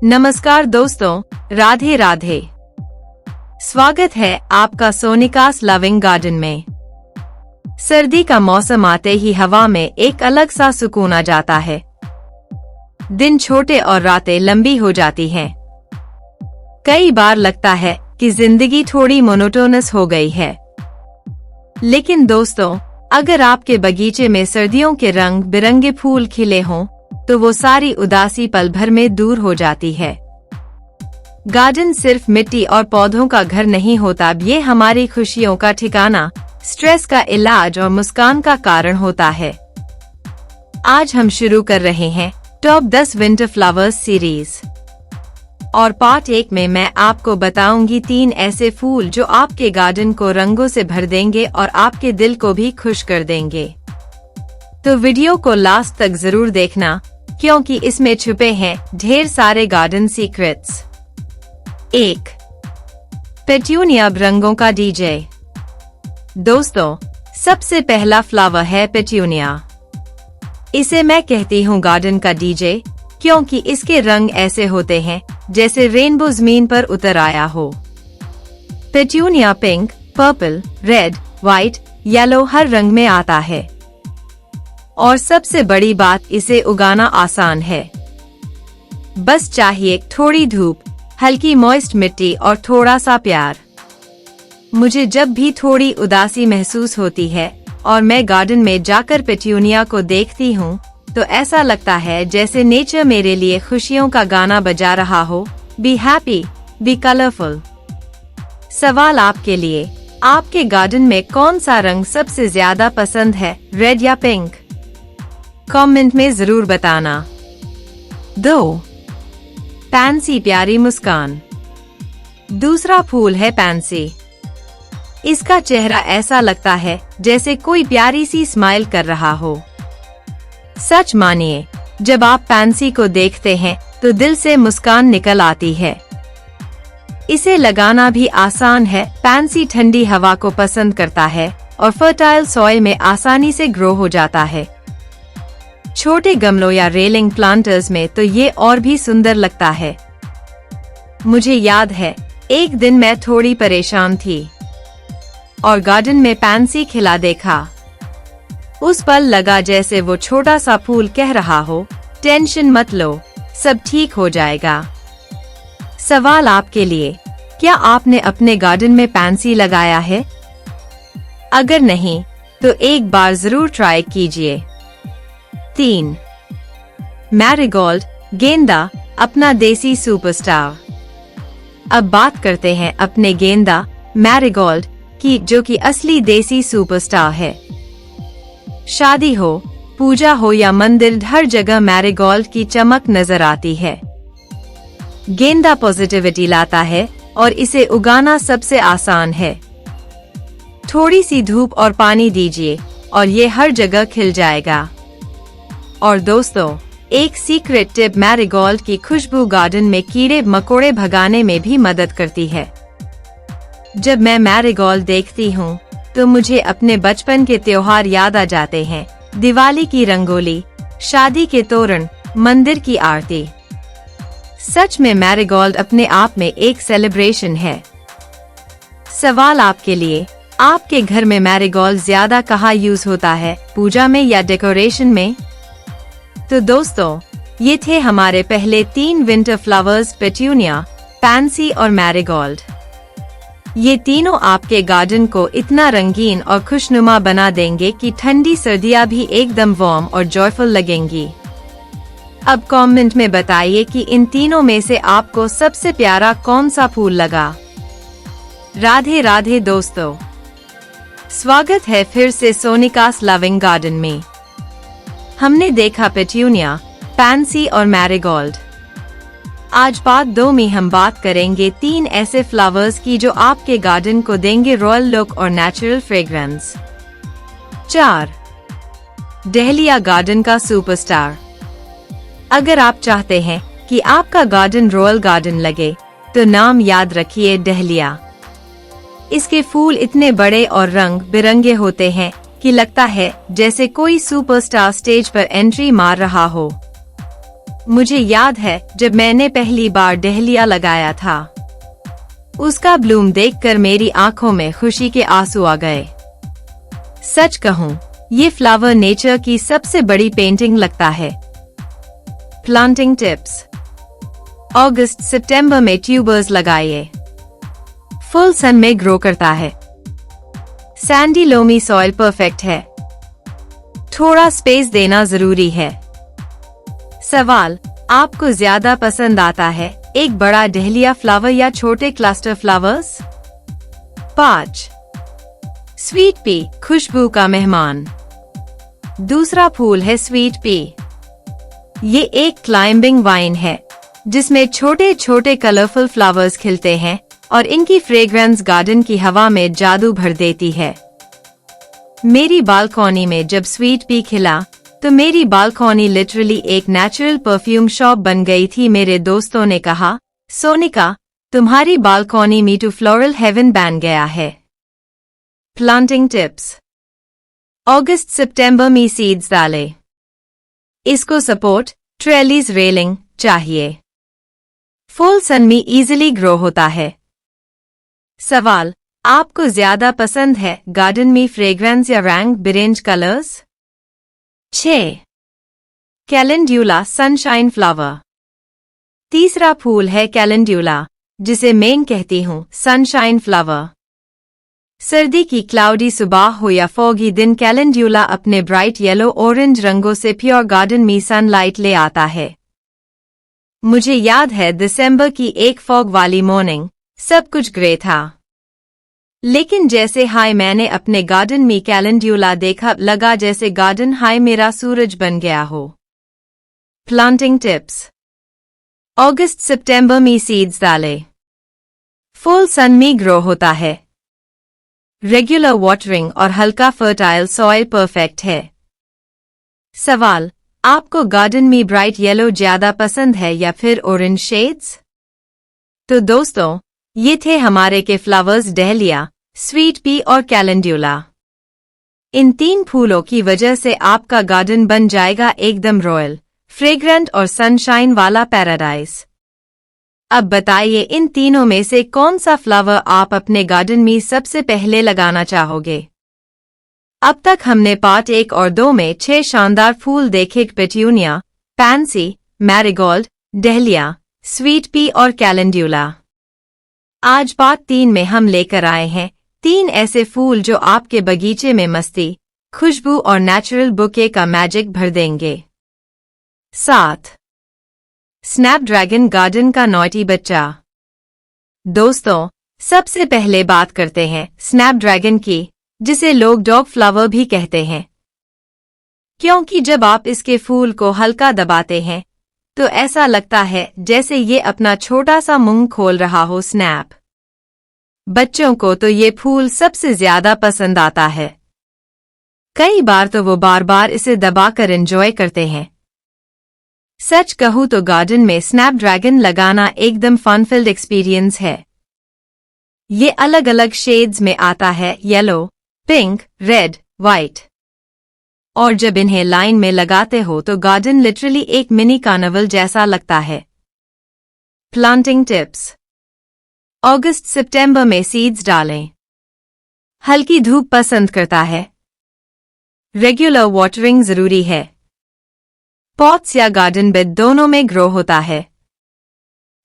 नमस्कार दोस्तों, राधे राधे। स्वागत है आपका सोनिकास लविंग गार्डन में। सर्दी का मौसम आते ही हवा में एक अलग सा सुकून आ जाता है। दिन छोटे और रातें लंबी हो जाती हैं। कई बार लगता है कि जिंदगी थोड़ी मोनोटोनस हो गई है। लेकिन दोस्तों, अगर आपके बगीचे में सर्दियों के रंग बिरंगे फूल खिले हों, तो वो सारी उदासी पल भर में दूर हो जाती है। गार्डन सिर्फ मिट्टी और पौधों का घर नहीं होता, ये हमारी खुशियों का ठिकाना, स्ट्रेस का इलाज और मुस्कान का कारण होता है। आज हम शुरू कर रहे हैं टॉप 10 विंटर फ्लावर्स सीरीज, और पार्ट 1 में मैं आपको बताऊंगी 3 ऐसे फूल जो आपके गार्डन को रंगों से भर देंगे और आपके दिल को भी खुश कर देंगे। तो वीडियो को लास्ट तक जरूर देखना, क्योंकि इसमें छुपे हैं ढेर सारे गार्डन सीक्रेट्स। 1. पेट्यूनिया रंगों का डीजे। दोस्तों, सबसे पहला फ्लावर है पेट्यूनिया। इसे मैं कहती हूँ गार्डन का डीजे, क्योंकि इसके रंग ऐसे होते हैं जैसे रेनबो जमीन पर उतर आया हो। Petunia pink, purple, red, white, yellow हर रंग में आता है। और सबसे बड़ी बात, इसे उगाना आसान है। बस चाहिए थोड़ी धूप, हल्की मॉइस्ट मिट्टी और थोड़ा सा प्यार। मुझे जब भी थोड़ी उदासी महसूस होती है और मैं गार्डन में जाकर पेट्यूनिया को देखती हूँ, तो ऐसा लगता है जैसे नेचर मेरे लिए खुशियों का गाना बजा रहा हो। Be happy, be colourful. सवाल आपके लिए, आपके गार्डन में कौन सा रंग सबसे ज्यादा पसंद है, रेड या पिंक? कमेंट में जरूर बताना। 2. पैंसी प्यारी मुस्कान। दूसरा फूल है पैंसी। इसका चेहरा ऐसा लगता है जैसे कोई प्यारी सी स्माइल कर रहा हो। सच मानिए, जब आप पैंसी को देखते हैं तो दिल से मुस्कान निकल आती है। इसे लगाना भी आसान है। पैंसी ठंडी हवा को पसंद करता है और फर्टाइल सॉइल में आसानी से ग्रो हो जाता है। छोटे गमलों या रेलिंग प्लांटर्स में तो ये और भी सुंदर लगता है। मुझे याद है, एक दिन मैं थोड़ी परेशान थी और गार्डन में पैंसी खिला देखा। उस पल लगा जैसे वो छोटा सा फूल कह रहा हो, टेंशन मत लो, सब ठीक हो जाएगा। सवाल आपके लिए, क्या आपने अपने गार्डन में पैंसी लगाया है? अगर नहीं, तो एक बार जरूर ट्राई कीजिए। 3. मैरीगोल्ड, गेंदा, अपना देसी सुपरस्टार। अब बात करते हैं अपने गेंदा मैरीगोल्ड की, जो कि असली देसी सुपरस्टार है। शादी हो, पूजा हो या मंदिर, हर जगह मैरीगोल्ड की चमक नजर आती है। गेंदा पॉजिटिविटी लाता है और इसे उगाना सबसे आसान है। थोड़ी सी धूप और पानी दीजिए और ये हर जगह खिल जाएगा। और दोस्तों, एक सीक्रेट टिप, मैरीगोल्ड की खुशबू गार्डन में कीड़े मकोड़े भगाने में भी मदद करती है। जब मैं मैरीगोल्ड देखती हूँ तो मुझे अपने बचपन के त्योहार याद आ जाते हैं। दिवाली की रंगोली, शादी के तोरण, मंदिर की आरती। सच में मैरीगोल्ड अपने आप में एक सेलिब्रेशन है। सवाल आपके लिए, आपके घर में मैरीगोल्ड ज्यादा कहाँ यूज होता है, पूजा में या डेकोरेशन में? तो दोस्तों, ये थे हमारे पहले 3 विंटर फ्लावर्स, पेट्यूनिया, पैंसी और मैरीगोल्ड। ये तीनों आपके गार्डन को इतना रंगीन और खुशनुमा बना देंगे कि ठंडी सर्दियां भी एकदम वार्म और जॉयफुल लगेंगी। अब कमेंट में बताइए कि इन तीनों में से आपको सबसे प्यारा कौन सा फूल लगा। राधे राधे दोस्तों, स्वागत है फिर से सोनिकास लविंग गार्डन में। हमने देखा पेट्यूनिया, पैंसी और मैरीगोल्ड। आज पार्ट 2 में हम बात करेंगे 3 ऐसे फ्लावर्स की जो आपके गार्डन को देंगे रॉयल लुक और नेचुरल फ्रेग्रेंस। 4. डहलिया, गार्डन का सुपरस्टार। अगर आप चाहते हैं कि आपका गार्डन रॉयल गार्डन लगे, तो नाम याद रखिए, डहलिया। इसके फूल इतने बड़े और रंग बिरंगे होते हैं कि लगता है जैसे कोई सुपरस्टार स्टेज पर एंट्री मार रहा हो। मुझे याद है जब मैंने पहली बार डहलिया लगाया था। उसका ब्लूम देखकर मेरी आंखों में खुशी के आंसू आ गए। सच कहूँ, ये फ्लावर नेचर की सबसे बड़ी पेंटिंग लगता है। Planting tips. अगस्त सितंबर में ट्यूबर्स लगाइए। फुल सन में ग्रो करता है। सैंडी लोमी सॉइल परफेक्ट है। थोड़ा स्पेस देना जरूरी है। सवाल, आपको ज्यादा पसंद आता है एक बड़ा डहलिया फ्लावर या छोटे क्लस्टर फ्लावर्स? 5. स्वीट पी, खुशबू का मेहमान। दूसरा फूल है स्वीट पी। ये एक क्लाइंबिंग वाइन है जिसमें छोटे छोटे कलरफुल फ्लावर्स खिलते हैं और इनकी फ्रेग्रेंस गार्डन की हवा में जादू भर देती है। मेरी बालकनी में जब स्वीट पी खिला तो मेरी बालकनी लिटरली एक नेचुरल परफ्यूम शॉप बन गई थी। मेरे दोस्तों ने कहा, सोनिका, तुम्हारी बालकनी मी टू फ्लोरल हेवन बन गया है। Planting tips. अगस्त सितंबर में सीड्स डाले। इसको सपोर्ट ट्रेलिस रेलिंग चाहिए। फुल सन में इजीली ग्रो होता है। सवाल, आपको ज्यादा पसंद है गार्डन में फ्रेग्रेंस या रंग बिरंगे कलर्स? 6. कैलेंड्यूला sunshine flower. तीसरा फूल है कैलेंड्यूला, जिसे मैं कहती हूँ सनशाइन फ्लावर। सर्दी की क्लाउडी सुबह हो या फॉगी दिन, कैलेंड्यूला अपने ब्राइट येलो ऑरेंज रंगों से प्योर गार्डन में सनलाइट ले आता है। मुझे याद है दिसंबर की एक फॉग वाली मॉर्निंग, सब कुछ ग्रे था, लेकिन जैसे हाय मैंने अपने गार्डन में कैलेंड्यूला देखा, लगा जैसे गार्डन हाय मेरा सूरज बन गया हो। Planting tips. अगस्त सितंबर में सीड्स डाले। फुल सन में ग्रो होता है। रेगुलर वाटरिंग और हल्का फर्टाइल सॉइल परफेक्ट है। सवाल, आपको गार्डन में ब्राइट येलो ज्यादा पसंद है या फिर ऑरेंज शेड्स? तो दोस्तों, ये थे हमारे के फ्लावर्स डहलिया, स्वीट पी और कैलेंड्यूला। इन 3 फूलों की वजह से आपका गार्डन बन जाएगा एकदम रॉयल, फ्रेग्रेंट और सनशाइन वाला पैराडाइज। अब बताइए इन तीनों में से कौन सा फ्लावर आप अपने गार्डन में सबसे पहले लगाना चाहोगे? अब तक हमने पार्ट 1 और 2 में 6 शानदार फूल देखे, petunia, pansy, marigold, dahlia, sweet pea और कैलेंड्यूला। आज पार्ट 3 में हम लेकर आए हैं 3 ऐसे फूल जो आपके बगीचे में मस्ती, खुशबू और नेचुरल बुके का मैजिक भर देंगे। 7. स्नैपड्रैगन गार्डन का नॉटी बच्चा। दोस्तों, सबसे पहले बात करते हैं स्नैपड्रैगन की, जिसे लोग डॉग फ्लावर भी कहते हैं, क्योंकि जब आप इसके फूल को हल्का दबाते हैं तो ऐसा लगता है जैसे ये अपना छोटा सा मुंह खोल रहा हो। स्नैप बच्चों को तो ये फूल सबसे ज्यादा पसंद आता है। कई बार तो वो बार बार इसे दबाकर एंजॉय करते हैं। सच कहूँ तो गार्डन में स्नैपड्रैगन लगाना एकदम फन-फिल्ड एक्सपीरियंस है। ये अलग अलग शेड्स में आता है, येलो, पिंक, रेड, व्हाइट, और जब इन्हें लाइन में लगाते हो तो गार्डन लिटरली एक मिनी कार्निवल जैसा लगता है। Planting tips. अगस्त सितंबर में सीड्स डालें। हल्की धूप पसंद करता है। रेगुलर वाटरिंग जरूरी है। पॉट्स या गार्डन बेड दोनों में ग्रो होता है।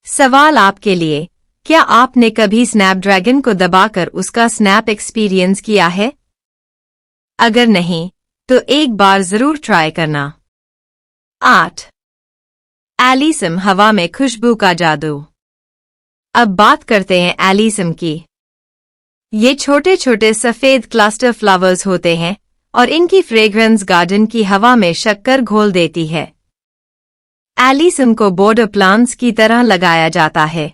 सवाल आपके लिए, क्या आपने कभी स्नैपड्रैगन को दबाकर उसका स्नैप एक्सपीरियंस किया है? अगर नहीं तो एक बार जरूर ट्राई करना। 8. एलिसम हवा में खुशबू का जादू। अब बात करते हैं एलिसम की। ये छोटे छोटे सफेद क्लस्टर फ्लावर्स होते हैं और इनकी फ्रेग्रेंस गार्डन की हवा में शक्कर घोल देती है। एलिसम को बॉर्डर प्लांट्स की तरह लगाया जाता है।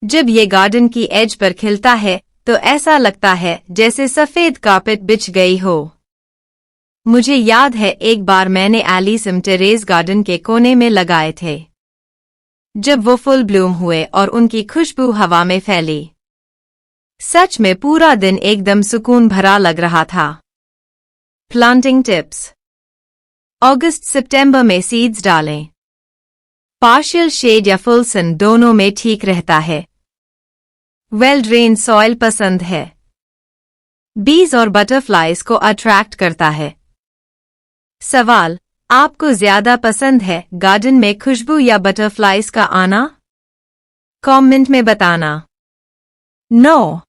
जब ये गार्डन की एज पर खिलता है तो ऐसा लगता है जैसे सफेद कारपेट बिछ गई हो। मुझे याद है एक बार मैंने एलिसम टेरेस गार्डन के कोने में लगाए थे। जब वो फुल ब्लूम हुए और उनकी खुशबू हवा में फैली, सच में पूरा दिन एकदम सुकून भरा लग रहा था। Planting tips. अगस्त सितंबर में सीड्स डालें। पार्शियल शेड या फुल सन दोनों में ठीक रहता है। वेल ड्रेन सॉइल पसंद है। बीज और बटरफ्लाइज को अट्रैक्ट करता है। सवाल, आपको ज्यादा पसंद है गार्डन में खुशबू या बटरफ्लाइज का आना? कमेंट में बताना। 9.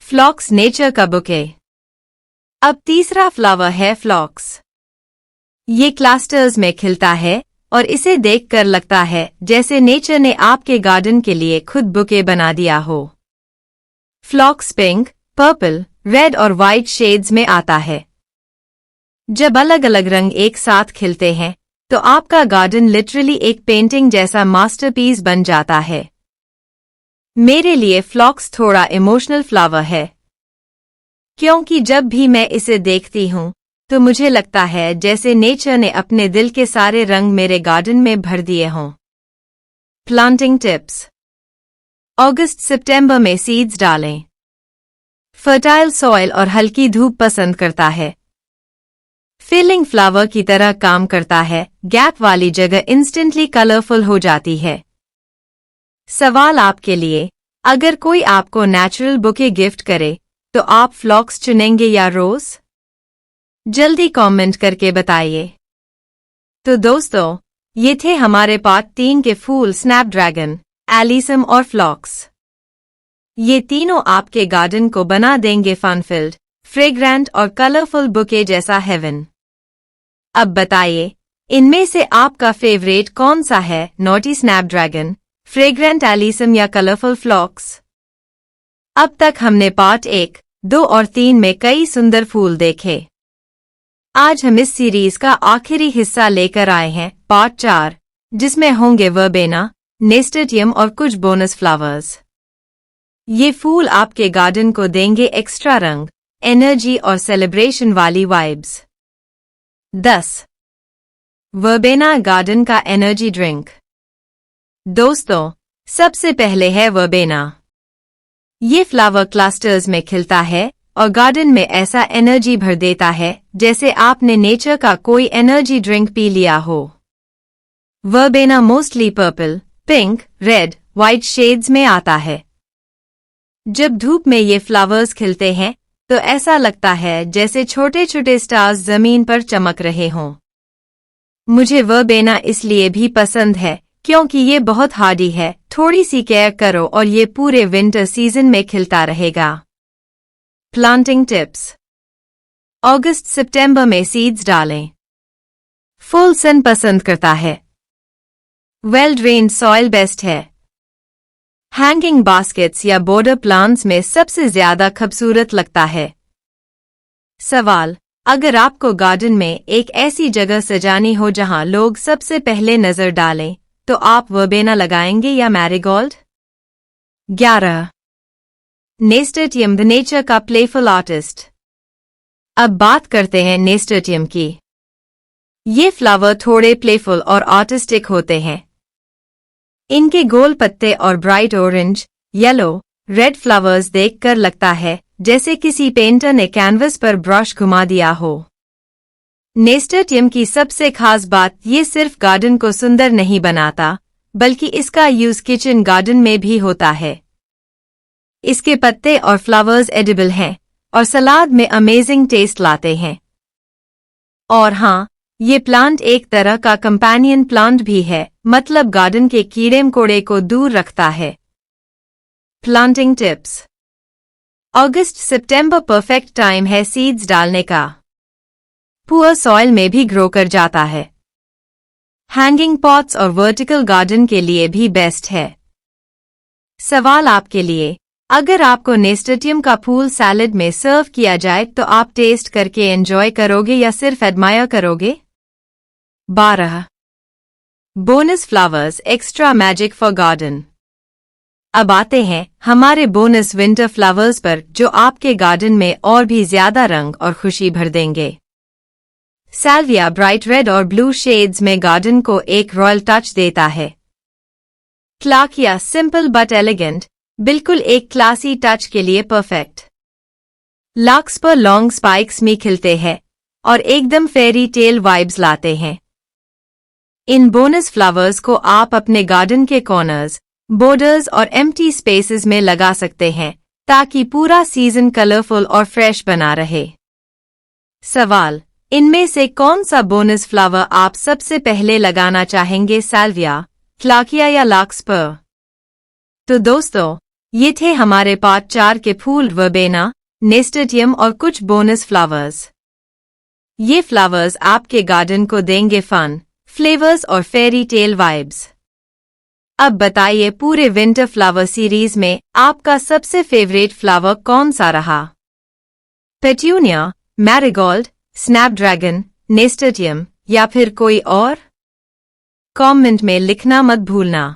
फ्लॉक्स नेचर का बुके। अब तीसरा फ्लावर है फ्लॉक्स। ये क्लस्टर्स में खिलता है और इसे देखकर लगता है जैसे नेचर ने आपके गार्डन के लिए खुद बुके बना दिया हो। फ्लॉक्स पिंक, पर्पल, रेड और व्हाइट शेड्स में आता है। जब अलग अलग रंग एक साथ खिलते हैं तो आपका गार्डन लिटरली एक पेंटिंग जैसा मास्टरपीस बन जाता है। मेरे लिए फ्लॉक्स थोड़ा इमोशनल फ्लावर है, क्योंकि जब भी मैं इसे देखती हूँ तो मुझे लगता है जैसे नेचर ने अपने दिल के सारे रंग मेरे गार्डन में भर दिए हों। Planting tips. अगस्त सितंबर में सीड्स डालें। फर्टाइल सॉइल और हल्की धूप पसंद करता है। फिलिंग फ्लावर की तरह काम करता है, गैप वाली जगह इंस्टेंटली कलरफुल हो जाती है। सवाल आपके लिए, अगर कोई आपको नेचुरल बुके गिफ्ट करे तो आप फ्लॉक्स चुनेंगे या रोज? जल्दी कमेंट करके बताइए। तो दोस्तों, ये थे हमारे पार्ट 3 के फूल स्नैपड्रैगन, एलिसम और फ्लॉक्स। ये तीनों आपके गार्डन को बना देंगे फन-फिल्ड, फ्रेग्रेंट और कलरफुल बुके जैसा हेवन। अब बताइए, इनमें से आपका फेवरेट कौन सा है? नॉटी स्नैपड्रैगन, फ्रेग्रेंट एलिसम या कलरफुल फ्लॉक्स? अब तक हमने पार्ट 1, 2 और 3 में कई सुंदर फूल देखे। आज हम इस सीरीज का आखिरी हिस्सा लेकर आए हैं, पार्ट 4, जिसमें होंगे वर्बेना, नेस्टर्टियम और कुछ बोनस फ्लावर्स। ये फूल आपके गार्डन को देंगे एक्स्ट्रा रंग, एनर्जी और सेलिब्रेशन वाली वाइब्स। 10. वर्बेना गार्डन का एनर्जी ड्रिंक। दोस्तों, सबसे पहले है वर्बेना। ये फ्लावर क्लस्टर्स में खिलता है और गार्डन में ऐसा एनर्जी भर देता है जैसे आपने नेचर का कोई एनर्जी ड्रिंक पी लिया हो। Verbena mostly purple, pink, red, white shades में आता है। जब धूप में ये फ्लावर्स खिलते हैं तो ऐसा लगता है जैसे छोटे छोटे स्टार्स जमीन पर चमक रहे हों। मुझे वर्बेना इसलिए भी पसंद है क्योंकि ये बहुत हार्डी है, थोड़ी सी केयर करो और ये पूरे विंटर सीजन में खिलता रहेगा। Planting tips. अगस्त सितंबर में सीड्स डालें। फुल सन पसंद करता है। वेल ड्रेन्ड सॉइल बेस्ट है। हैंगिंग बास्केट्स या बॉर्डर प्लांट्स में सबसे ज्यादा खूबसूरत लगता है। सवाल, अगर आपको गार्डन में एक ऐसी जगह सजानी हो जहां लोग सबसे पहले नजर डालें तो आप वर्बेना लगाएंगे या मैरीगोल्ड? 11. नेस्टर्टियम, द नेचर का प्लेफुल आर्टिस्ट। अब बात करते हैं नेस्टर्टियम की। ये फ्लावर थोड़े प्लेफुल और आर्टिस्टिक होते हैं। इनके गोल पत्ते और bright orange, yellow, red flowers देखकर लगता है जैसे किसी पेंटर ने कैनवस पर ब्रश घुमा दिया हो। नेस्टर्टियम की सबसे खास बात ये सिर्फ गार्डन को सुंदर नहीं बनाता, बल्कि इसका यूज किचन गार्डन में भी होता है। इसके पत्ते और फ्लावर्स एडिबल हैं और सलाद में अमेजिंग टेस्ट लाते हैं। और हाँ, ये प्लांट एक तरह का कंपेनियन प्लांट भी है, मतलब गार्डन के कीड़े मकोड़े को दूर रखता है। Planting tips. अगस्त सितंबर परफेक्ट टाइम है सीड्स डालने का। पुअर सॉइल में भी ग्रो कर जाता है। हैंगिंग पॉट्स और वर्टिकल गार्डन के लिए भी बेस्ट है। सवाल आपके लिए, अगर आपको नेस्टर्टियम का फूल सैलेड में सर्व किया जाए तो आप टेस्ट करके एंजॉय करोगे या सिर्फ एडमायर करोगे? 12. Bonus flowers, extra magic for garden. अब आते हैं हमारे बोनस विंटर फ्लावर्स पर जो आपके गार्डन में और भी ज्यादा रंग और खुशी भर देंगे। सैल्विया ब्राइट रेड और ब्लू शेड्स में गार्डन को एक रॉयल टच देता है। क्लाकिया सिंपल बट एलिगेंट, बिल्कुल एक क्लासी टच के लिए परफेक्ट। लाक्स पर लॉन्ग स्पाइक्स में खिलते हैं और एकदम फेरी टेल वाइब्स लाते हैं। इन बोनस फ्लावर्स को आप अपने गार्डन के कॉर्नर्स, बॉर्डर्स और एम्प्टी स्पेसेस में लगा सकते हैं ताकि पूरा सीजन कलरफुल और फ्रेश बना रहे। सवाल, इनमें से कौन सा बोनस फ्लावर आप सबसे पहले लगाना चाहेंगे, साल्विया, क्लाकिया या लार्कस्पर? तो दोस्तों, ये थे हमारे पार्ट 4 के फूल, वर्बेना, नेस्टेडियम और कुछ बोनस फ्लावर्स। ये फ्लावर्स आपके गार्डन को देंगे फन, फ्लेवर्स और फेरी टेल वाइब्स। अब बताइए, पूरे विंटर फ्लावर सीरीज में आपका सबसे फेवरेट फ्लावर कौन सा रहा? पेट्यूनिया, मैरीगोल्ड, स्नैपड्रैगन, नेस्टेडियम या फिर कोई और? कमेंट में लिखना मत भूलना।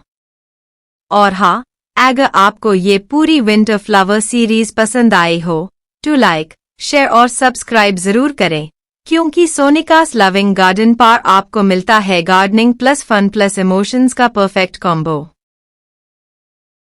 और हाँ, अगर आपको ये पूरी विंटर फ्लावर सीरीज पसंद आई हो तो लाइक, शेयर और सब्सक्राइब जरूर करें, क्योंकि सोनिकास लविंग गार्डन पर आपको मिलता है gardening plus fun plus emotions का परफेक्ट कॉम्बो।